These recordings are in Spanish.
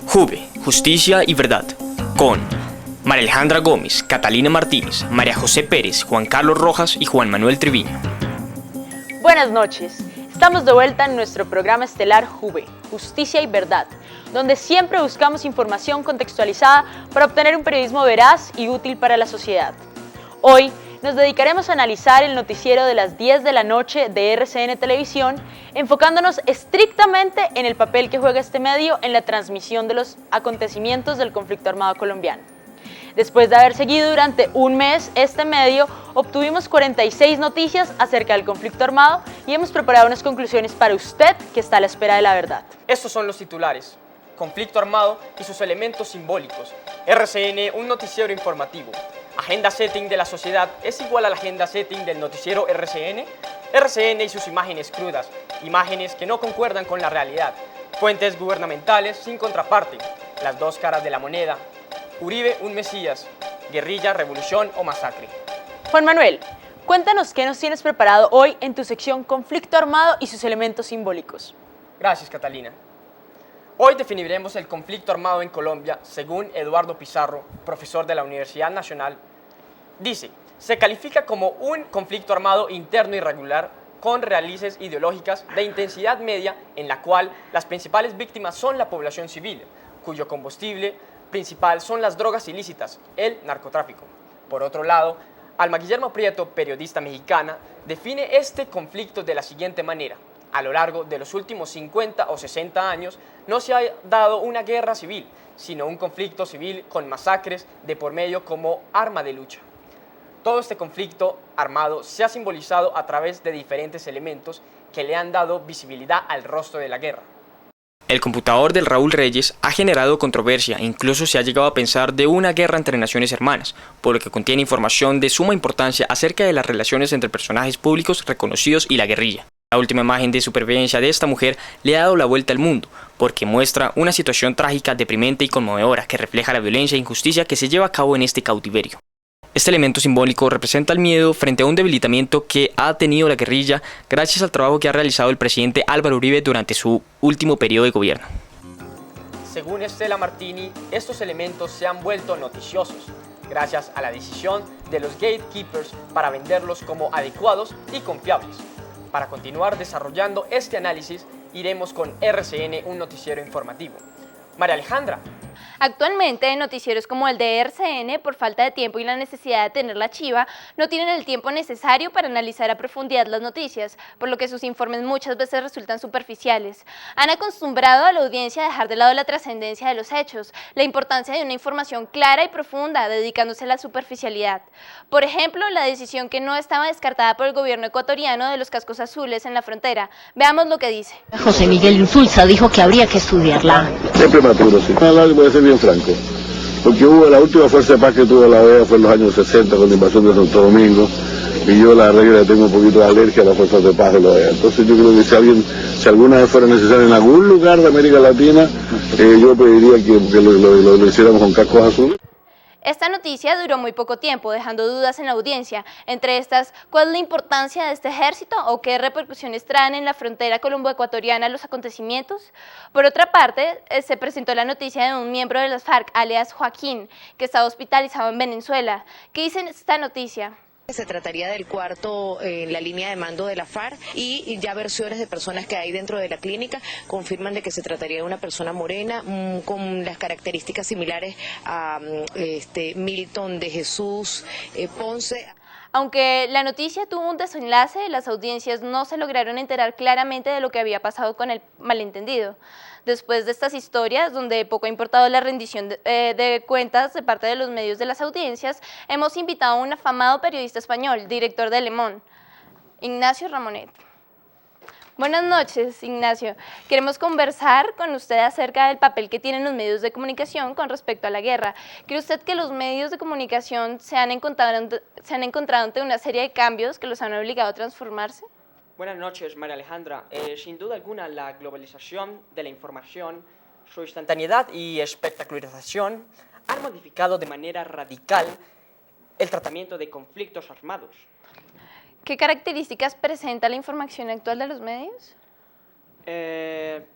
Juve, Justicia y Verdad, con María Alejandra Gómez, Catalina Martínez, María José Pérez, Juan Carlos Rojas y Juan Manuel Triviño. Buenas noches, estamos de vuelta en nuestro programa estelar Juve, Justicia y Verdad, donde siempre buscamos información contextualizada para obtener un periodismo veraz y útil para la sociedad. Hoy nos dedicaremos a analizar el noticiero de las 10 de la noche de RCN Televisión, enfocándonos estrictamente en el papel que juega este medio en la transmisión de los acontecimientos del conflicto armado colombiano. Después de haber seguido durante un mes este medio, obtuvimos 46 noticias acerca del conflicto armado y hemos preparado unas conclusiones para usted que está a la espera de la verdad. Estos son los titulares: conflicto armado y sus elementos simbólicos. RCN, un noticiero informativo. Agenda setting de la sociedad es igual a la agenda setting del noticiero RCN. RCN y sus imágenes crudas, imágenes que no concuerdan con la realidad. Fuentes gubernamentales sin contraparte, las dos caras de la moneda. Uribe, un mesías. Guerrilla, revolución o masacre. Juan Manuel, cuéntanos qué nos tienes preparado hoy en tu sección Conflicto Armado y sus elementos simbólicos. Gracias, Catalina. Hoy definiremos el conflicto armado en Colombia según Eduardo Pizarro, profesor de la Universidad Nacional. Dice, se califica como un conflicto armado interno irregular con raíces ideológicas de intensidad media en la cual las principales víctimas son la población civil, cuyo combustible principal son las drogas ilícitas, el narcotráfico. Por otro lado, Alma Guillermo Prieto, periodista mexicana, define este conflicto de la siguiente manera. A lo largo de los últimos 50 o 60 años no se ha dado una guerra civil, sino un conflicto civil con masacres de por medio como arma de lucha. Todo este conflicto armado se ha simbolizado a través de diferentes elementos que le han dado visibilidad al rostro de la guerra. El computador del Raúl Reyes ha generado controversia, incluso se ha llegado a pensar de una guerra entre naciones hermanas, por lo que contiene información de suma importancia acerca de las relaciones entre personajes públicos reconocidos y la guerrilla. La última imagen de supervivencia de esta mujer le ha dado la vuelta al mundo, porque muestra una situación trágica, deprimente y conmovedora que refleja la violencia e injusticia que se lleva a cabo en este cautiverio. Este elemento simbólico representa el miedo frente a un debilitamiento que ha tenido la guerrilla gracias al trabajo que ha realizado el presidente Álvaro Uribe durante su último periodo de gobierno. Según Estela Martini, estos elementos se han vuelto noticiosos gracias a la decisión de los gatekeepers para venderlos como adecuados y confiables. Para continuar desarrollando este análisis, iremos con RCN, un noticiero informativo. María Alejandra. Actualmente, noticieros como el de RCN, por falta de tiempo y la necesidad de tener la chiva, no tienen el tiempo necesario para analizar a profundidad las noticias, por lo que sus informes muchas veces resultan superficiales. Han acostumbrado a la audiencia a dejar de lado la trascendencia de los hechos, la importancia de una información clara y profunda, dedicándose a la superficialidad. Por ejemplo, la decisión que no estaba descartada por el gobierno ecuatoriano de los cascos azules en la frontera. Veamos lo que dice. José Miguel Insulza dijo que habría que estudiarla. Es prematuro, sí. Voy a ser bien franco, porque la última fuerza de paz que tuvo la OEA fue en los años 60 con la invasión de Santo Domingo, y yo la regla tengo un poquito de alergia a las fuerzas de paz de la OEA. Entonces yo creo que si alguna vez fuera necesario en algún lugar de América Latina, yo pediría que lo hiciéramos con cascos azules. Esta noticia duró muy poco tiempo, dejando dudas en la audiencia. Entre estas, ¿cuál es la importancia de este ejército o qué repercusiones traen en la frontera colombo-ecuatoriana los acontecimientos? Por otra parte, se presentó la noticia de un miembro de las FARC, alias Joaquín, que estaba hospitalizado en Venezuela. ¿Qué dice esta noticia? Se trataría del cuarto en la línea de mando de la FARC y ya versiones de personas que hay dentro de la clínica confirman de que se trataría de una persona morena con las características similares a Milton de Jesús Ponce. Aunque la noticia tuvo un desenlace, las audiencias no se lograron enterar claramente de lo que había pasado con el malentendido. Después de estas historias, donde poco ha importado la rendición de cuentas de parte de los medios de las audiencias, hemos invitado a un afamado periodista español, director de Le Monde, Ignacio Ramonet. Buenas noches, Ignacio. Queremos conversar con usted acerca del papel que tienen los medios de comunicación con respecto a la guerra. ¿Cree usted que los medios de comunicación se han encontrado ante una serie de cambios que los han obligado a transformarse? Buenas noches, María Alejandra. Sin duda alguna, la globalización de la información, su instantaneidad y espectacularización han modificado de manera radical el tratamiento de conflictos armados. ¿Qué características presenta la información actual de los medios?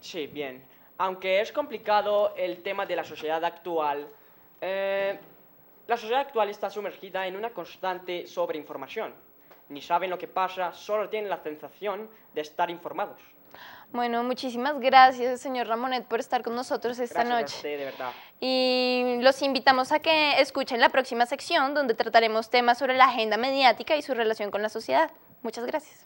Sí, bien. Aunque es complicado el tema de la sociedad actual está sumergida en una constante sobreinformación. Ni saben lo que pasa, solo tienen la sensación de estar informados. Bueno, muchísimas gracias, señor Ramonet, por estar con nosotros esta Gracias noche. a usted, de verdad. Y los invitamos a que escuchen la próxima sección donde trataremos temas sobre la agenda mediática y su relación con la sociedad. Muchas gracias.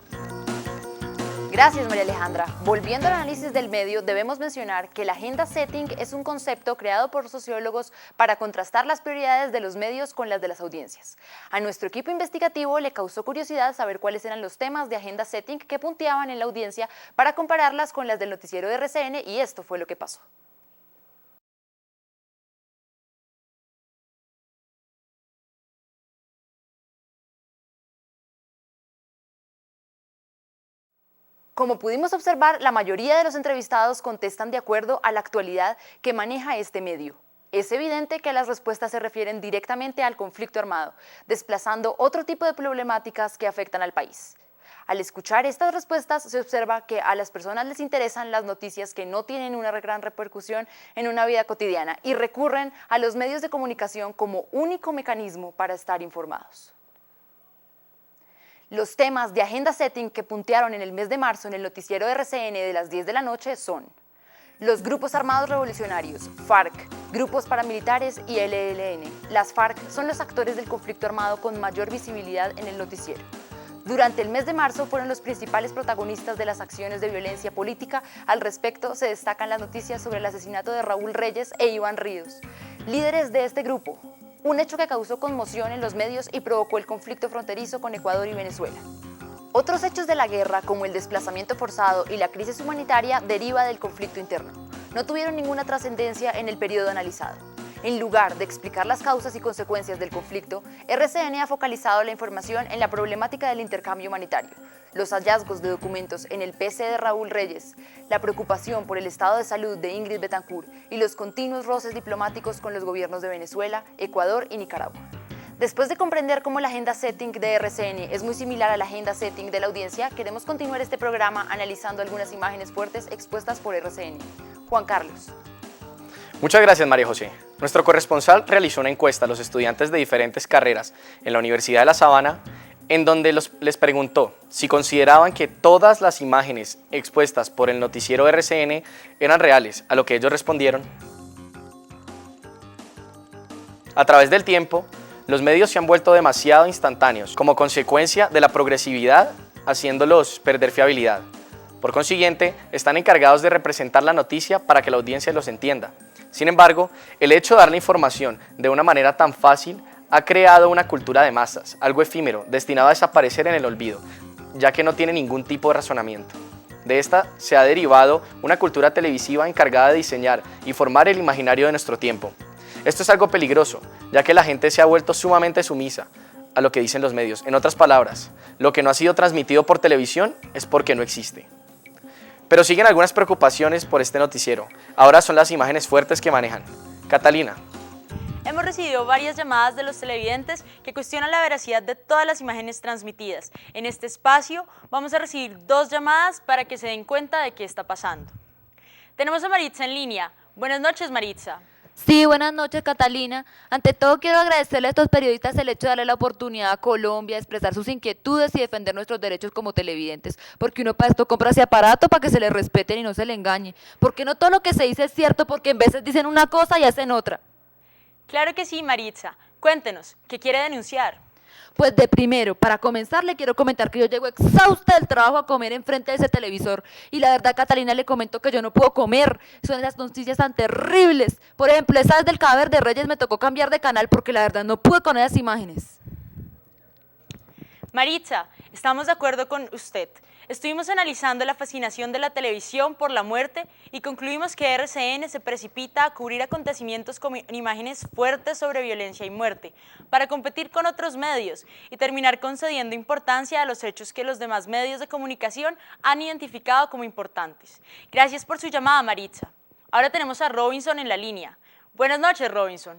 Gracias, María Alejandra. Volviendo al análisis del medio, debemos mencionar que la agenda setting es un concepto creado por sociólogos para contrastar las prioridades de los medios con las de las audiencias. A nuestro equipo investigativo le causó curiosidad saber cuáles eran los temas de agenda setting que punteaban en la audiencia para compararlas con las del noticiero de RCN, y esto fue lo que pasó. Como pudimos observar, la mayoría de los entrevistados contestan de acuerdo a la actualidad que maneja este medio. Es evidente que las respuestas se refieren directamente al conflicto armado, desplazando otro tipo de problemáticas que afectan al país. Al escuchar estas respuestas, se observa que a las personas les interesan las noticias que no tienen una gran repercusión en una vida cotidiana y recurren a los medios de comunicación como único mecanismo para estar informados. Los temas de agenda setting que puntearon en el mes de marzo en el noticiero de RCN de las 10 de la noche son los grupos armados revolucionarios, FARC, grupos paramilitares y el ELN. Las FARC son los actores del conflicto armado con mayor visibilidad en el noticiero. Durante el mes de marzo fueron los principales protagonistas de las acciones de violencia política. Al respecto, se destacan las noticias sobre el asesinato de Raúl Reyes e Iván Ríos, líderes de este grupo. Un hecho que causó conmoción en los medios y provocó el conflicto fronterizo con Ecuador y Venezuela. Otros hechos de la guerra, como el desplazamiento forzado y la crisis humanitaria, deriva del conflicto interno. No tuvieron ninguna trascendencia en el periodo analizado. En lugar de explicar las causas y consecuencias del conflicto, RCN ha focalizado la información en la problemática del intercambio humanitario, los hallazgos de documentos en el PC de Raúl Reyes, la preocupación por el estado de salud de Ingrid Betancourt y los continuos roces diplomáticos con los gobiernos de Venezuela, Ecuador y Nicaragua. Después de comprender cómo la agenda setting de RCN es muy similar a la agenda setting de la audiencia, queremos continuar este programa analizando algunas imágenes fuertes expuestas por RCN. Juan Carlos. Muchas gracias, María José. Nuestro corresponsal realizó una encuesta a los estudiantes de diferentes carreras en la Universidad de La Sabana, en donde les preguntó si consideraban que todas las imágenes expuestas por el noticiero RCN eran reales, a lo que ellos respondieron: a través del tiempo, los medios se han vuelto demasiado instantáneos, como consecuencia de la progresividad, haciéndolos perder fiabilidad. Por consiguiente, están encargados de representar la noticia para que la audiencia los entienda. Sin embargo, el hecho de dar la información de una manera tan fácil ha creado una cultura de masas, algo efímero, destinado a desaparecer en el olvido, ya que no tiene ningún tipo de razonamiento. De esta se ha derivado una cultura televisiva encargada de diseñar y formar el imaginario de nuestro tiempo. Esto es algo peligroso, ya que la gente se ha vuelto sumamente sumisa a lo que dicen los medios. En otras palabras, lo que no ha sido transmitido por televisión es porque no existe. Pero siguen algunas preocupaciones por este noticiero. Ahora son las imágenes fuertes que manejan. Catalina. Hemos recibido varias llamadas de los televidentes que cuestionan la veracidad de todas las imágenes transmitidas. En este espacio vamos a recibir 2 llamadas para que se den cuenta de qué está pasando. Tenemos a Maritza en línea. Buenas noches, Maritza. Sí, buenas noches, Catalina. Ante todo, quiero agradecerle a estos periodistas el hecho de darle la oportunidad a Colombia de expresar sus inquietudes y defender nuestros derechos como televidentes, porque uno para esto compra ese aparato para que se le respeten y no se le engañe, porque no todo lo que se dice es cierto, porque en veces dicen una cosa y hacen otra. Claro que sí, Maritza. Cuéntenos, ¿qué quiere denunciar? Pues de primero, para comenzar, le quiero comentar que yo llego exhausta del trabajo a comer enfrente de ese televisor. Y la verdad, Catalina, le comento que yo no puedo comer. Son esas noticias tan terribles. Por ejemplo, esa del cadáver de Reyes me tocó cambiar de canal porque la verdad no pude con esas imágenes. Maritza, estamos de acuerdo con usted. Estuvimos analizando la fascinación de la televisión por la muerte y concluimos que RCN se precipita a cubrir acontecimientos con imágenes fuertes sobre violencia y muerte, para competir con otros medios y terminar concediendo importancia a los hechos que los demás medios de comunicación han identificado como importantes. Gracias por su llamada, Maritza. Ahora tenemos a Robinson en la línea. Buenas noches, Robinson.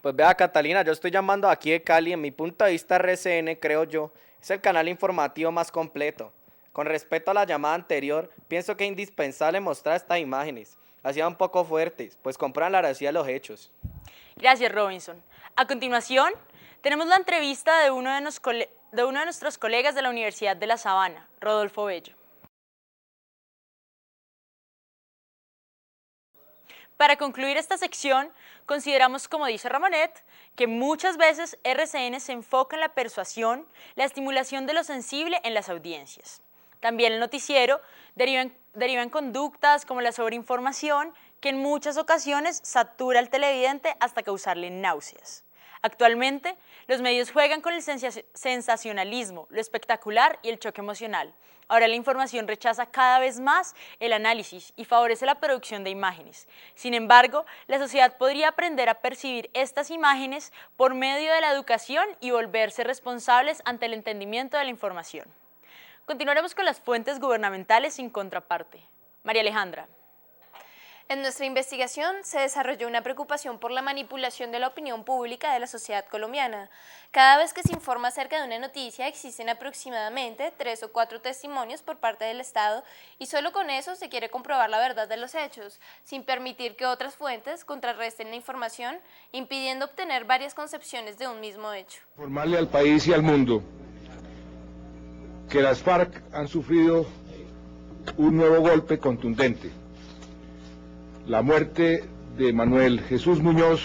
Pues vea, Catalina, yo estoy llamando aquí de Cali. En mi punto de vista, RCN, creo yo, es el canal informativo más completo. Con respecto a la llamada anterior, pienso que es indispensable mostrar estas imágenes, Ha sido un poco fuertes, pues compran la veracidad de los hechos. Gracias, Robinson. A continuación, tenemos la entrevista de uno de nuestros colegas de la Universidad de La Sabana, Rodolfo Bello. Para concluir esta sección, consideramos, como dice Ramonet, que muchas veces RCN se enfoca en la persuasión, la estimulación de lo sensible en las audiencias. También el noticiero deriva en conductas como la sobreinformación, que en muchas ocasiones satura al televidente hasta causarle náuseas. Actualmente, los medios juegan con el sensacionalismo, lo espectacular y el choque emocional. Ahora la información rechaza cada vez más el análisis y favorece la producción de imágenes. Sin embargo, la sociedad podría aprender a percibir estas imágenes por medio de la educación y volverse responsables ante el entendimiento de la información. Continuaremos con las fuentes gubernamentales sin contraparte. María Alejandra. En nuestra investigación se desarrolló una preocupación por la manipulación de la opinión pública de la sociedad colombiana. Cada vez que se informa acerca de una noticia existen aproximadamente 3 o 4 testimonios por parte del Estado y solo con eso se quiere comprobar la verdad de los hechos, sin permitir que otras fuentes contrarresten la información, impidiendo obtener varias concepciones de un mismo hecho. Informarle al país y al mundo que las FARC han sufrido un nuevo golpe contundente. La muerte de Manuel Jesús Muñoz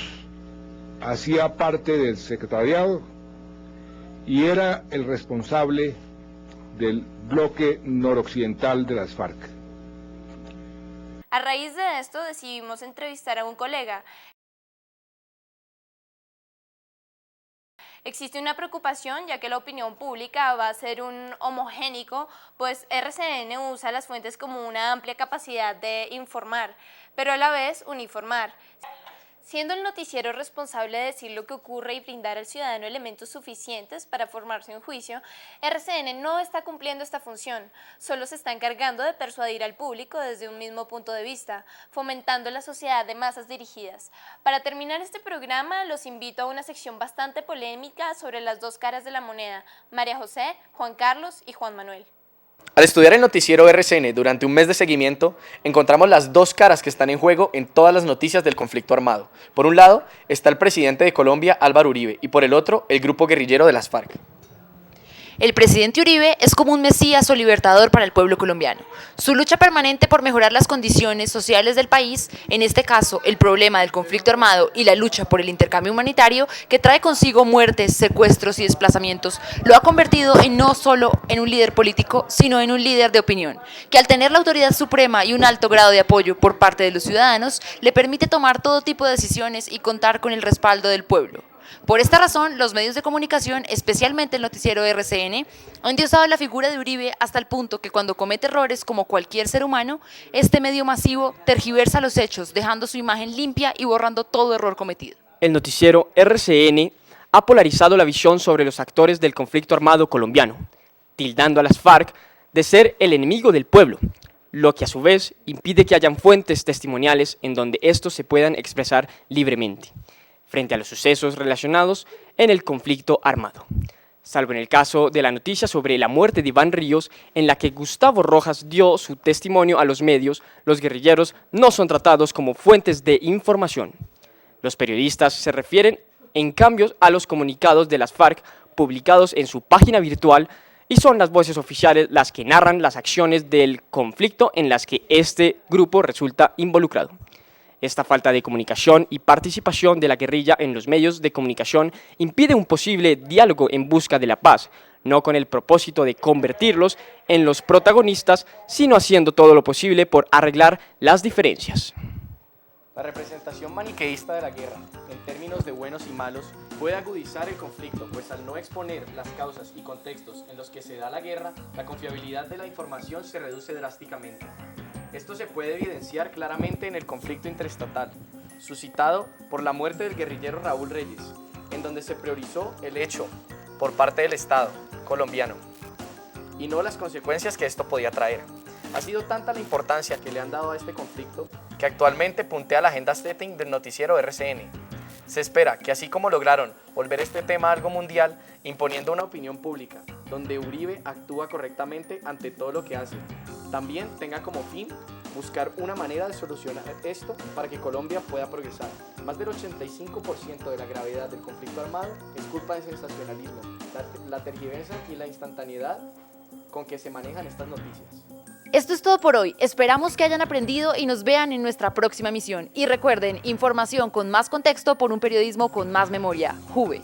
hacía parte del secretariado y era el responsable del bloque noroccidental de las FARC. A raíz de esto decidimos entrevistar a un colega. Existe una preocupación ya que la opinión pública va a ser un homogénico, pues RCN usa las fuentes como una amplia capacidad de informar, pero a la vez uniformar. Siendo el noticiero responsable de decir lo que ocurre y brindar al ciudadano elementos suficientes para formarse un juicio, RCN no está cumpliendo esta función, solo se está encargando de persuadir al público desde un mismo punto de vista, fomentando la sociedad de masas dirigidas. Para terminar este programa, los invito a una sección bastante polémica sobre las dos caras de la moneda, María José, Juan Carlos y Juan Manuel. Al estudiar el noticiero RCN durante un mes de seguimiento, encontramos las dos caras que están en juego en todas las noticias del conflicto armado. Por un lado está el presidente de Colombia, Álvaro Uribe, y por el otro, el grupo guerrillero de las FARC. El presidente Uribe es como un mesías o libertador para el pueblo colombiano. Su lucha permanente por mejorar las condiciones sociales del país, en este caso el problema del conflicto armado y la lucha por el intercambio humanitario que trae consigo muertes, secuestros y desplazamientos, lo ha convertido en no solo en un líder político, sino en un líder de opinión, que al tener la autoridad suprema y un alto grado de apoyo por parte de los ciudadanos, le permite tomar todo tipo de decisiones y contar con el respaldo del pueblo. Por esta razón, los medios de comunicación, especialmente el noticiero RCN, han endiosado la figura de Uribe hasta el punto que cuando comete errores como cualquier ser humano, este medio masivo tergiversa los hechos, dejando su imagen limpia y borrando todo error cometido. El noticiero RCN ha polarizado la visión sobre los actores del conflicto armado colombiano, tildando a las FARC de ser el enemigo del pueblo, lo que a su vez impide que hayan fuentes testimoniales en donde estos se puedan expresar libremente frente a los sucesos relacionados en el conflicto armado, salvo en el caso de la noticia sobre la muerte de Iván Ríos, en la que Gustavo Rojas dio su testimonio a los medios. Los guerrilleros no son tratados como fuentes de información. Los periodistas se refieren, en cambio, a los comunicados de las FARC publicados en su página virtual y son las voces oficiales las que narran las acciones del conflicto en las que este grupo resulta involucrado. Esta falta de comunicación y participación de la guerrilla en los medios de comunicación impide un posible diálogo en busca de la paz, no con el propósito de convertirlos en los protagonistas, sino haciendo todo lo posible por arreglar las diferencias. La representación maniqueísta de la guerra, en términos de buenos y malos, puede agudizar el conflicto, pues al no exponer las causas y contextos en los que se da la guerra, la confiabilidad de la información se reduce drásticamente. Esto se puede evidenciar claramente en el conflicto interestatal, suscitado por la muerte del guerrillero Raúl Reyes, en donde se priorizó el hecho por parte del Estado colombiano y no las consecuencias que esto podía traer. Ha sido tanta la importancia que le han dado a este conflicto que actualmente puntea la agenda setting del noticiero RCN. Se espera que así como lograron volver este tema algo mundial, imponiendo una opinión pública, donde Uribe actúa correctamente ante todo lo que hace, también tenga como fin buscar una manera de solucionar esto para que Colombia pueda progresar. Más del 85% de la gravedad del conflicto armado es culpa del sensacionalismo, la tergiversa y la instantaneidad con que se manejan estas noticias. Esto es todo por hoy. Esperamos que hayan aprendido y nos vean en nuestra próxima emisión. Y recuerden, información con más contexto por un periodismo con más memoria. Juve.